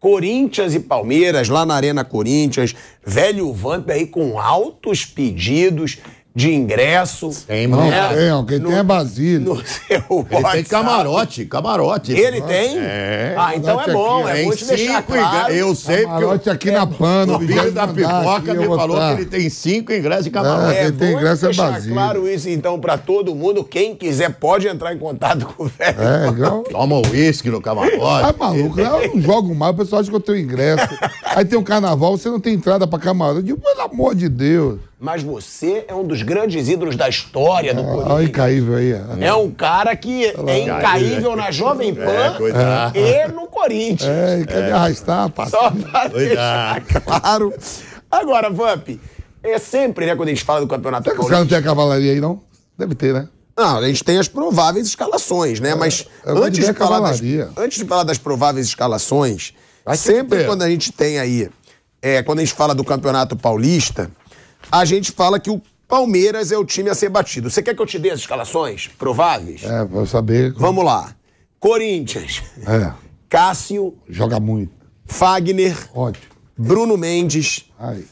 Corinthians e Palmeiras, lá na Arena Corinthians. Velho Vamp aí com altos pedidos de ingresso. Tem, mano. Não, quem tem é Basílio. No seu Ele tem camarote. Ele tem? É. Ah, então é bom. É Tem bom te deixar 5 claro. Eu sei Camarote aqui na Pano. o filho da Pipoca me falou que ele tem 5 ingressos de camarote. Quem tem bom ingresso é deixar Basílio. claro isso, então, pra todo mundo. Quem quiser pode entrar em contato com o velho. É, igual... Toma uísque no camarote. Tá maluco, eu não jogo mais, o pessoal acha que eu tenho ingresso. Aí tem um carnaval, você não tem entrada pra camarote. Eu digo, pelo amor de Deus. Mas você é um dos grandes ídolos da história do Corinthians. Olha o incaível aí. É um cara que é incaível na Jovem Pan cuidado. e no Corinthians. Ele quer me arrastar, Só parceiro. pra deixar claro. Agora, Vamp, é sempre, né, quando a gente fala do Campeonato Será que os caras não Paulista... têm a cavalaria aí, não? Deve ter, né? Não, a gente tem as prováveis escalações, né? Mas eu vou antes dizer de, falar das, cavalaria. antes de falar das prováveis escalações, Vai ser sempre primeiro. quando a gente tem aí, quando a gente fala do Campeonato Paulista, a gente fala que o Palmeiras é o time a ser batido. Você quer que eu te dê as escalações prováveis? É, pra eu saber. Vamos lá. Corinthians, Cássio, Joga muito. Fagner, Ótimo. Bruno Mendes, Ai,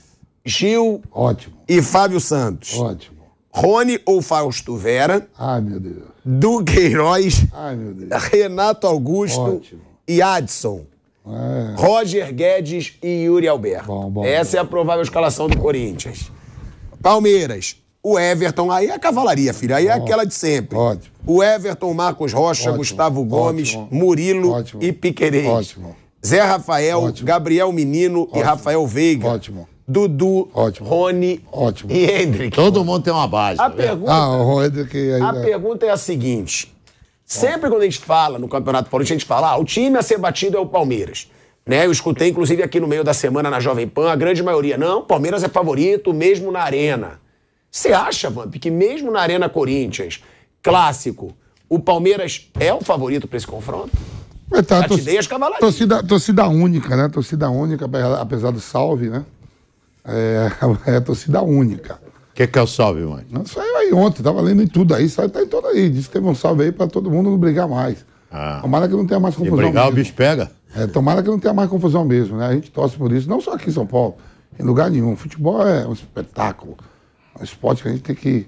Gil ótimo. e Fábio Santos. Ótimo. Rony ou Fausto Vera, Ai, meu Deus. Duqueiroz, Ai, meu Deus. Renato Augusto Ótimo. e Adson. É. Roger Guedes e Yuri Alberto. Bom, Essa é a provável escalação do Corinthians. Palmeiras, o Everton, aí é a cavalaria, filho, aí é aquela de sempre. Ótimo. O Everton, Marcos Rocha, Ótimo, Gustavo Gomes, ótimo, Murilo ótimo, e Piquerez. ótimo. Zé Rafael, Ótimo. Gabriel Menino e Rafael Veiga. Ótimo. Dudu, Ótimo. Rony Ótimo. e Hendrick. Todo mundo tem uma base. A tá vendo? pergunta, O Roeder que aí. a pergunta é a seguinte. Sempre quando a gente fala no Campeonato Paulista, a gente fala, o time a ser batido é o Palmeiras. Né? Eu escutei, inclusive, aqui no meio da semana na Jovem Pan, a grande maioria. Não, o Palmeiras é favorito mesmo na Arena. Você acha, Vamp, que mesmo na Arena Corinthians, clássico, o Palmeiras é o favorito para esse confronto? Tá, Já te dei as cavalarias. torcida única, né? Torcida única, apesar do salve, né? É torcida única. O que é o salve, mãe? Não, saiu aí ontem, tava lendo em tudo aí, tá em tudo aí. Disse que teve um salve aí pra todo mundo não brigar mais. Tomara que não tenha mais Se confusão brigar, o mesmo. bicho pega. Tomara que não tenha mais confusão mesmo, né? A gente torce por isso, não só aqui em São Paulo, em lugar nenhum. Futebol é um espetáculo, é um esporte que a gente tem que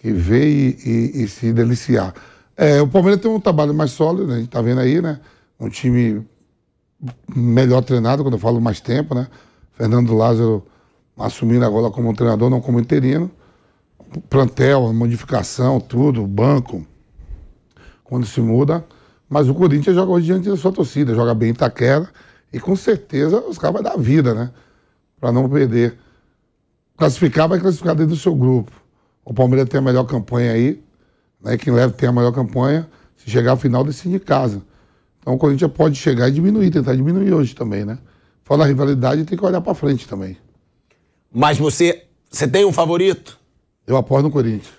ver e se deliciar. O Palmeiras tem um trabalho mais sólido, né? A gente tá vendo aí, né? Um time melhor treinado, quando eu falo mais tempo, né? Fernando Lázaro assumindo agora como um treinador, não como interino. Plantel, modificação, tudo, banco, quando se muda. Mas o Corinthians joga hoje diante da sua torcida, joga bem em Itaquera e com certeza os caras vão dar vida, né? Pra não perder. Classificar, vai classificar dentro do seu grupo. O Palmeiras tem a melhor campanha aí, né? Quem leva tem a melhor campanha. Se chegar ao final, decide em casa. Então o Corinthians pode chegar e diminuir, tentar diminuir hoje também, né? Fora da rivalidade, tem que olhar pra frente também. Mas você tem um favorito? Eu apoio no Corinthians.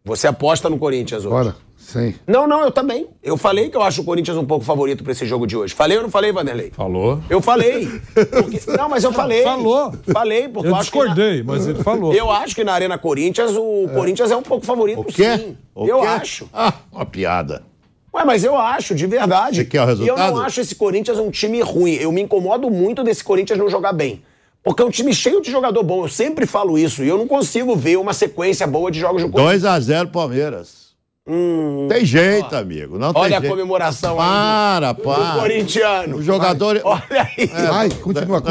Você aposta no Corinthians hoje? Bora, sim. Não, eu também. Eu falei que eu acho o Corinthians um pouco favorito pra esse jogo de hoje. Falei ou não falei, Vanderlei? Falou. Eu falei. Não, mas eu falei. Falou. Falei, porque Eu acho discordei, mas ele falou. Eu acho que na Arena Corinthians, o Corinthians é um pouco favorito, O quê? sim. O Eu quê? acho. Uma piada. Ué, mas eu acho, de verdade. Você quer o resultado? E eu não acho esse Corinthians um time ruim. Eu me incomodo muito desse Corinthians não jogar bem. Porque é um time cheio de jogador bom. Eu sempre falo isso. E eu não consigo ver uma sequência boa de jogos do Corinthians. 2-0 Palmeiras. Tem jeito, amigo. Não tem Olha a jeito. comemoração Para. do corintiano. O jogador... Olha aí. Vai, continua.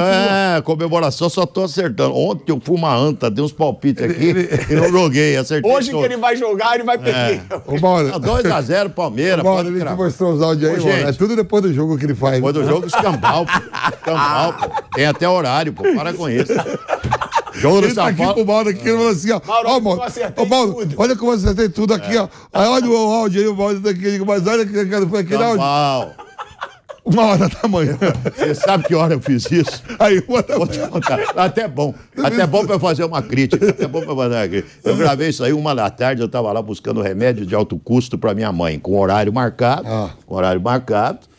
Comemoração, só tô acertando. Ontem eu fui uma anta, dei uns palpites aqui e não joguei, acertei Hoje que todos. ele vai jogar, ele vai perder. Ô, Mauro, 2-0 Palmeiras. Mauro, pode ele te cravar. mostrou os áudios aí, Ô, mano. gente. É tudo depois do jogo que ele faz. Depois do jogo, escambau, pô. Escambau, pô. Tem até horário, pô. Para com isso. Jogo do Ele tá São aqui Paulo. pro Mauro aqui, ele falou assim, ó. Mauro, Ó, eu Mauro, acertei ô, Mauro, tudo. olha como eu acertei tudo aqui, ó. Aí olha o áudio aí, o Mauro tá aqui, mas olha que foi aquele áudio. Sambal. 1h da manhã. Você sabe que hora eu fiz isso? Aí, 1h da Vou manhã. te contar. Até bom. Até bom pra eu fazer uma crítica. Até bom pra eu fazer uma crítica. Eu gravei isso aí 1h, eu tava lá buscando remédio de alto custo pra minha mãe, com horário marcado,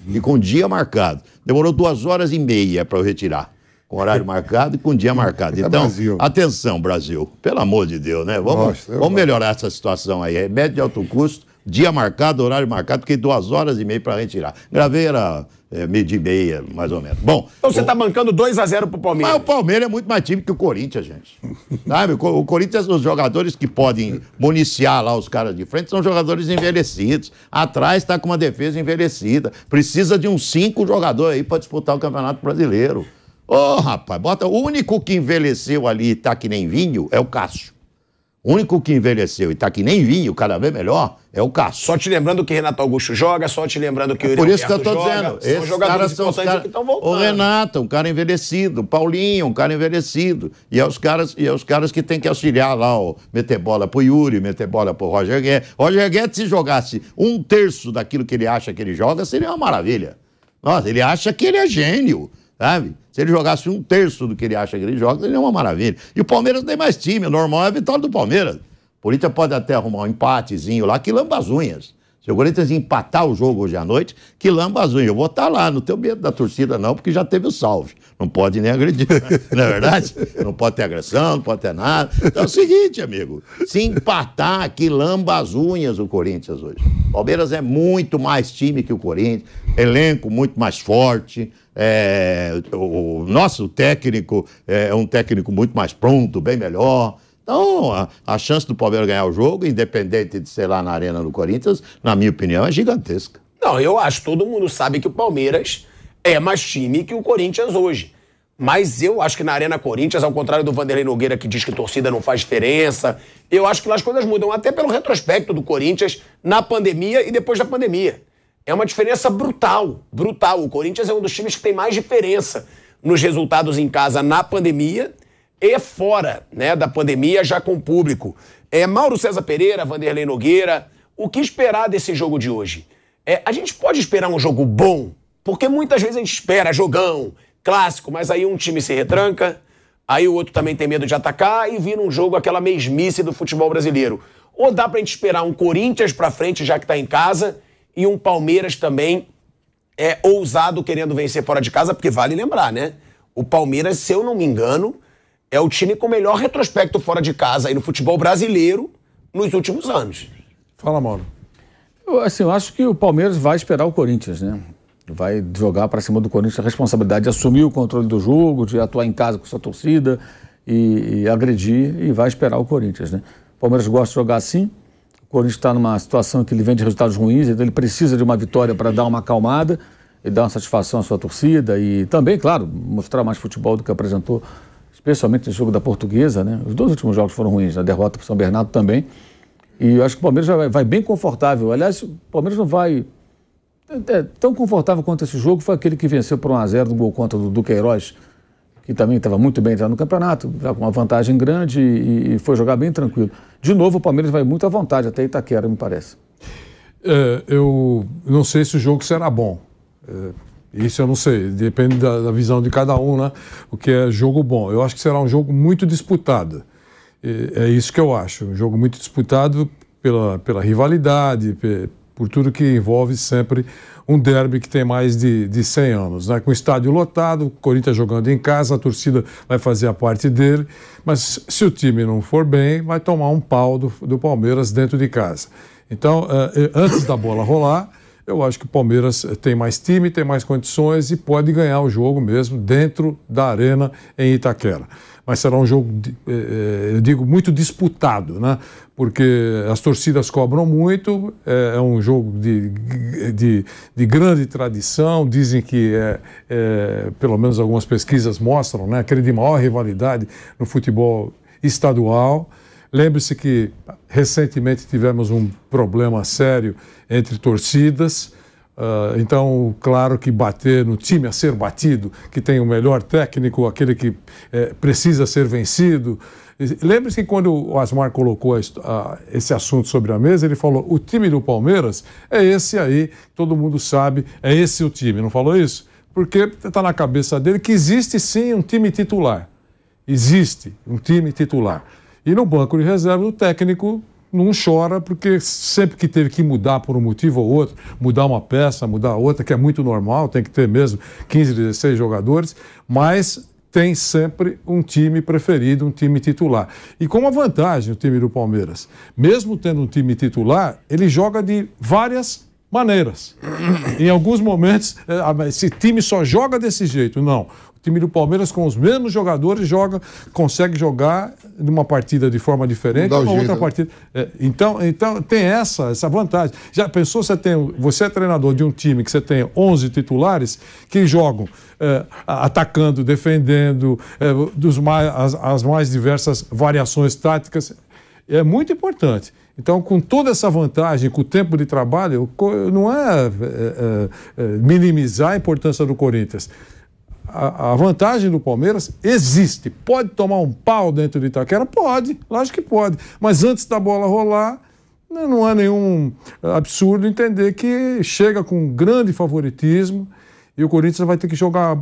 e com dia marcado. Demorou 2h30 pra eu retirar. Com horário marcado e com dia marcado. Então, Brasil. atenção, Brasil. Pelo amor de Deus, né? Vamos melhorar essa situação aí. Remédio de alto custo, dia marcado, horário marcado, fiquei 2h30 pra retirar. Gravei, era meio-dia e meia, mais ou menos. Bom, então você está bancando 2-0 pro Palmeiras. Mas o Palmeiras é muito mais time que o Corinthians, gente. Sabe? O Corinthians, os jogadores que podem municiar lá os caras de frente são jogadores envelhecidos. Atrás está com uma defesa envelhecida. Precisa de uns 5 jogadores aí para disputar o Campeonato Brasileiro. Ô, rapaz, bota. O único que envelheceu ali e tá que nem vinho é o Cássio. O único que envelheceu e tá que nem vinho, cada vez melhor, é o Cássio. Só te lembrando que Renato Augusto joga, só te lembrando que o Por isso que eu tô dizendo. São jogadores importantes que estão voltando. O Renato, um cara envelhecido. O Paulinho, um cara envelhecido. E é os caras que tem que auxiliar lá, ó, meter bola pro Yuri, meter bola pro Roger Guedes. Roger Guedes, se jogasse 1/3 daquilo que ele acha que ele joga, seria uma maravilha. Nossa, ele acha que ele é gênio, sabe? Se ele jogasse 1/3 do que ele acha que ele joga, seria uma maravilha. E o Palmeiras tem mais time, o normal é a vitória do Palmeiras. O Corinthians pode até arrumar um empatezinho lá que lamba as unhas. Se o Corinthians empatar o jogo hoje à noite, que lamba as unhas. Eu vou estar lá, não tenho medo da torcida não, porque já teve o salve. Não pode nem agredir, não é verdade? Não pode ter agressão, não pode ter nada. Então é o seguinte, amigo, se empatar, que lamba as unhas o Corinthians hoje. O Palmeiras é muito mais time que o Corinthians, elenco muito mais forte. O nosso técnico é um técnico muito mais pronto, bem melhor. Então, a chance do Palmeiras ganhar o jogo, independente de ser lá na Arena do Corinthians, na minha opinião, é gigantesca. Não, eu acho, todo mundo sabe que o Palmeiras é mais time que o Corinthians hoje. Mas eu acho que na Arena Corinthians, ao contrário do Vanderlei Nogueira, que diz que torcida não faz diferença, eu acho que lá as coisas mudam, até pelo retrospecto do Corinthians na pandemia e depois da pandemia. É uma diferença brutal, brutal. O Corinthians é um dos times que tem mais diferença nos resultados em casa na pandemia e fora, né, da pandemia, já com o público. Mauro César Pereira, Vanderlei Nogueira, o que esperar desse jogo de hoje? A gente pode esperar um jogo bom, porque muitas vezes a gente espera jogão, clássico, mas aí um time se retranca, aí o outro também tem medo de atacar e vira um jogo aquela mesmice do futebol brasileiro. Ou dá pra gente esperar um Corinthians pra frente, já que tá em casa, e um Palmeiras também ousado querendo vencer fora de casa, porque vale lembrar, né? O Palmeiras, se eu não me engano, é o time com o melhor retrospecto fora de casa aí no futebol brasileiro nos últimos anos. Fala, Mauro. Eu acho que o Palmeiras vai esperar o Corinthians, né? Vai jogar para cima do Corinthians a responsabilidade de assumir o controle do jogo, de atuar em casa com sua torcida e agredir, e vai esperar o Corinthians, né? O Palmeiras gosta de jogar assim. O Corinthians está numa situação que ele vem de resultados ruins, então ele precisa de uma vitória para dar uma acalmada e dar uma satisfação à sua torcida e também, claro, mostrar mais futebol do que apresentou, especialmente no jogo da Portuguesa, né? Os 2 últimos jogos foram ruins, a derrota para o São Bernardo também. E eu acho que o Palmeiras já vai bem confortável. Aliás, o Palmeiras não vai... tão confortável quanto esse jogo foi aquele que venceu por 1-0 no gol contra do Queiroz, que também estava muito bem entrando no campeonato, já com uma vantagem grande e foi jogar bem tranquilo. De novo, o Palmeiras vai muito à vontade, até Itaquera, me parece. Eu não sei se o jogo será bom. Isso eu não sei, depende da visão de cada um, né? O que é jogo bom. Eu acho que será um jogo muito disputado. É isso que eu acho, um jogo muito disputado pela rivalidade, por tudo que envolve sempre um derby que tem mais de 100 anos, né? Com o estádio lotado, o Corinthians jogando em casa, a torcida vai fazer a parte dele, mas se o time não for bem, vai tomar um pau do Palmeiras dentro de casa. Então, antes da bola rolar, eu acho que o Palmeiras tem mais time, tem mais condições e pode ganhar o jogo mesmo dentro da arena em Itaquera. Mas será um jogo, eu digo, muito disputado, né? Porque as torcidas cobram muito, é um jogo de grande tradição, dizem que pelo menos algumas pesquisas mostram, né? Aquele de maior rivalidade no futebol estadual. Lembre-se que recentemente tivemos um problema sério entre torcidas. Então, claro que bater no time a ser batido, que tem o melhor técnico, aquele que precisa ser vencido. Lembre-se que quando o Asmar colocou esse assunto sobre a mesa, ele falou, o time do Palmeiras é esse aí, todo mundo sabe, é esse o time, não falou isso? Porque está na cabeça dele que existe sim um time titular. Existe um time titular. E no banco de reserva o técnico não chora, porque sempre que teve que mudar por um motivo ou outro, mudar uma peça, mudar outra, que é muito normal, tem que ter mesmo 15, 16 jogadores, mas tem sempre um time preferido, um time titular. E com uma vantagem o time do Palmeiras, mesmo tendo um time titular, ele joga de várias maneiras. Em alguns momentos, esse time só joga desse jeito. Não. O time do Palmeiras, com os mesmos jogadores, consegue jogar numa partida de forma diferente, numa outra partida. Então tem essa vantagem. Já pensou, você é treinador de um time que você tem 11 titulares que jogam atacando, defendendo, as mais diversas variações táticas. É muito importante. Então, com toda essa vantagem, com o tempo de trabalho, não é minimizar a importância do Corinthians. A vantagem do Palmeiras existe. Pode tomar um pau dentro de Itaquera? Pode, lógico que pode. Mas antes da bola rolar, não há nenhum absurdo entender que chega com grande favoritismo e o Corinthians vai ter que jogar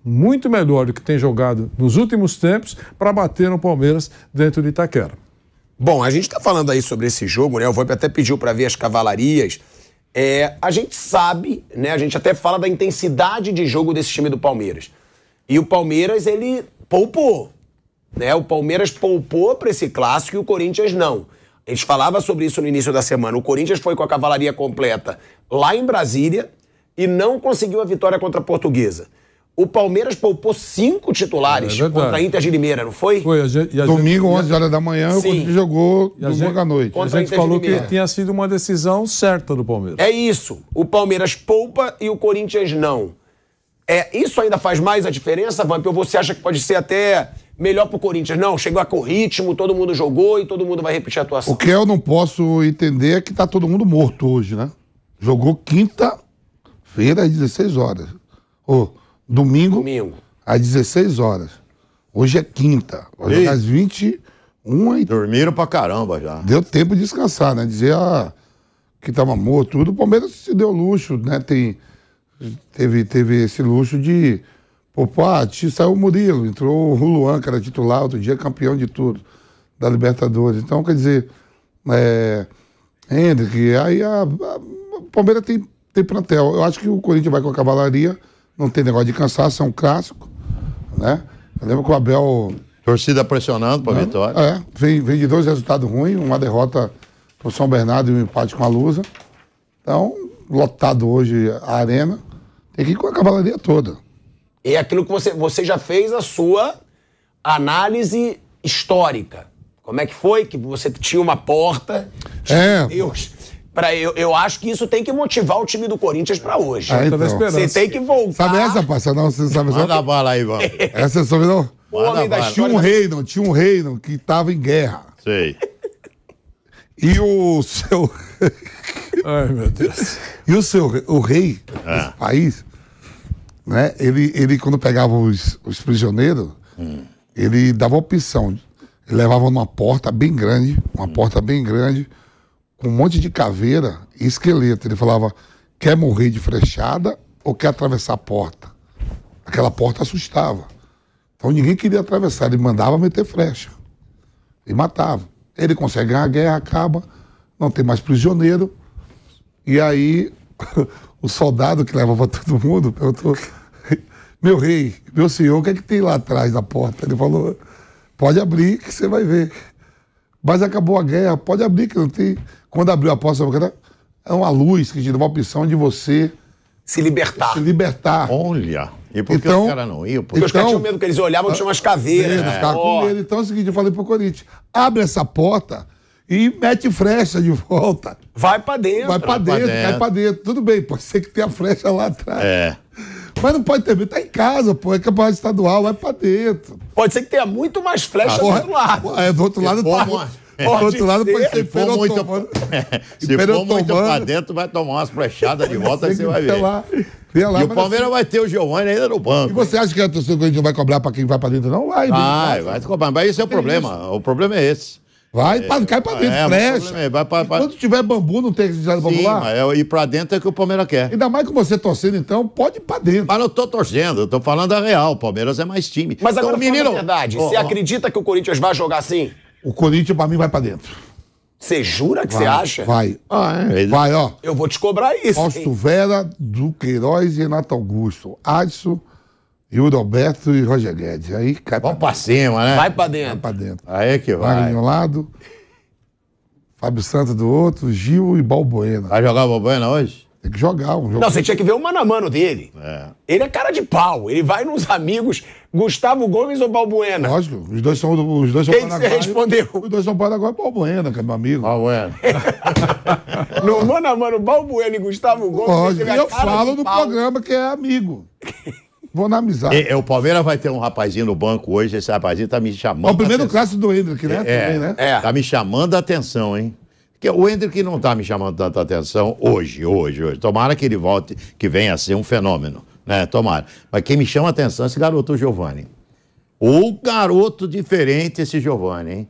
muito melhor do que tem jogado nos últimos tempos para bater no Palmeiras dentro de Itaquera. Bom, a gente está falando aí sobre esse jogo, né? O Volpe até pediu para ver as cavalarias. A gente sabe, né? A gente até fala da intensidade de jogo desse time do Palmeiras. E o Palmeiras, ele poupou, né? O Palmeiras poupou para esse clássico e o Corinthians não. A gente falava sobre isso no início da semana. O Corinthians foi com a cavalaria completa lá em Brasília e não conseguiu a vitória contra a Portuguesa. O Palmeiras poupou 5 titulares contra a Inter de Limeira, não foi? Foi. Domingo, 11 horas da manhã, o Corinthians jogou domingo à noite. A gente falou que tinha sido uma decisão certa do Palmeiras. É isso. O Palmeiras poupa e o Corinthians não. Isso ainda faz mais a diferença, Vamp? Ou você acha que pode ser até melhor pro Corinthians? Não, chegou com ritmo, todo mundo jogou e todo mundo vai repetir a atuação. O que eu não posso entender é que tá todo mundo morto hoje, né? Jogou quinta-feira às 16 horas. Domingo às 16 horas. Hoje é quinta. Hoje é às 21 e... Dormiram pra caramba já. Deu tempo de descansar, né? Dizer que tava morto, tudo. O Palmeiras se deu luxo, né? Teve esse luxo de... saiu o Murilo, entrou o Luan, que era titular, outro dia campeão de tudo, da Libertadores. Então, quer dizer, Hendrick, aí o Palmeiras tem plantel. Eu acho que o Corinthians vai com a cavalaria, não tem negócio de cansaço, é um clássico, né? Eu lembro que o Abel... Torcida pressionando pra vitória. Vem de 2 resultados ruins, uma derrota pro São Bernardo e um empate com a Lusa. Então, lotado hoje a arena, tem que ir com a cavalaria toda. É aquilo que você já fez a sua análise histórica. Como é que foi? Que você tinha uma porta. Eu acho que isso tem que motivar o time do Corinthians pra hoje. Então. Você tem que voltar. Sabe essa, parça? Não, você sabe essa? Manda a bala aí, vamos. Essa você soube, não? Tinha um reino que tava em guerra. Sei. E o seu... Ai, meu Deus. E o rei desse país, né? Ele quando pegava os prisioneiros, ele dava opção. Ele levava numa porta bem grande, com um monte de caveira e esqueleto. Ele falava, quer morrer de flechada ou quer atravessar a porta? Aquela porta assustava. Então ninguém queria atravessar, ele mandava meter flecha. E matava. Ele consegue ganhar a guerra, acaba, não tem mais prisioneiro. E aí o soldado que levava todo mundo perguntou, meu rei, meu senhor, o que é que tem lá atrás da porta? Ele falou, pode abrir que você vai ver. Mas acabou a guerra, pode abrir que não tem... Quando abriu a porta, é uma luz que te dá uma opção de você... Se libertar. Olha, e por que os caras não iam? Porque os caras tinham medo, que eles olhavam e tinham umas caveiras. Com medo. Então é o seguinte, eu falei pro Corinthians, abre essa porta e mete flecha de volta. Vai pra dentro. Cai pra dentro. Tudo bem, pode ser que tenha flecha lá atrás. Mas não pode ter medo, tá em casa, pô, é campeonato estadual, vai pra dentro. Pode ser que tenha muito mais flecha do outro lado. Do outro lado tá... Do outro lado pode ser tomando. Se for muito pra dentro, vai tomar umas flechadas de volta e você vai ver. E o Palmeiras vai ter o Giovani ainda no banco. E você acha que a torcida do Corinthians vai cobrar pra quem vai pra dentro? Não vai. Vai cobrar. Mas esse é o problema. O problema é esse. Cai pra dentro, flecha. Quando tiver bambu, não tem que precisar de bambu lá? Mas ir pra dentro é que o Palmeiras quer. Ainda mais que você torcendo, então, pode ir pra dentro. Mas não tô torcendo, eu tô falando a real. O Palmeiras é mais time. Mas agora, falando a verdade, você acredita que o Corinthians vai jogar assim? O Corinthians, pra mim, vai pra dentro. Você jura que você acha? Vai. Vai, ó. Eu vou te cobrar isso. Fausto Vera, Duqueiroz e Renato Augusto. Adson, Yuri Alberto e Roger Guedes. Aí cai Vamos pra cima, né? Vai pra dentro. Aí que vai. Wagner de um lado, Fábio Santos do outro, Gil e Balbuena. Vai jogar o Balbuena hoje? Tem que jogar um jogo. Não, você tinha que ver o mano a mano dele. Ele é cara de pau. Ele vai nos amigos Gustavo Gomes ou Balbuena. Lógico, os dois são Quem que você respondeu? Os dois são Paraguai e Balbuena, que é meu amigo. Balbuena. No mano a mano, Balbuena e Gustavo Gomes. Lógico, ele e é eu cara falo de no pau. programa que é amigo. Vou na amizade. O Palmeiras vai ter um rapazinho no banco hoje, esse rapazinho tá me chamando. É o primeiro a atenção. clássico do Hendrick, né? Também, né? É. Tá me chamando a atenção, hein? Porque o Hendrick não tá me chamando tanta atenção hoje. Tomara que ele volte, que venha a ser um fenômeno, né? Tomara. Mas quem me chama a atenção é esse garoto, o Giovani. O garoto diferente, esse Giovani, hein?